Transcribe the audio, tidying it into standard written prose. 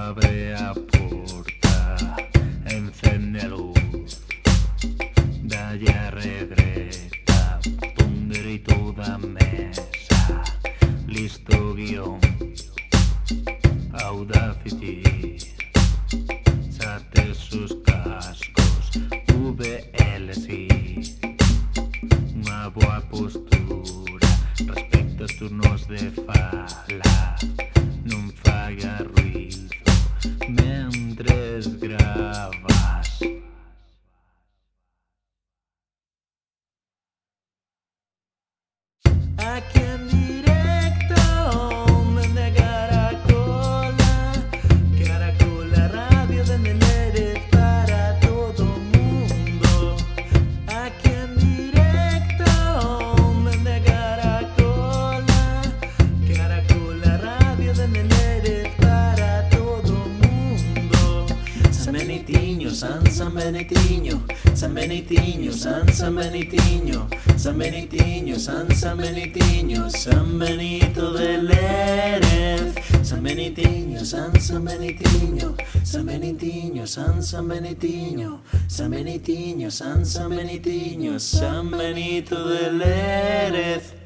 Abre a porta, encende a luz, dalle a regreta, pon dereito da mesa, listo guión, Audacity, sate sus cascos, VLC, unha boa postura respecto aos turnos de fala, non faga ruido mentres gravas. Aquí en directo desde Caracola Radio desde Lérez para todo mundo. Aquí en directo desde Caracola Radio desde Lérez para todo mundo. San Benitiño, San Benitiño, San Benitiño, San Benitiño, San Benitiño, San Benitiño, San Benito de Lérez, San Benitiño, San Benitiño, San Benitiño, San Benitiño, San Benitiño, San Benitiño, San Benito de Lérez.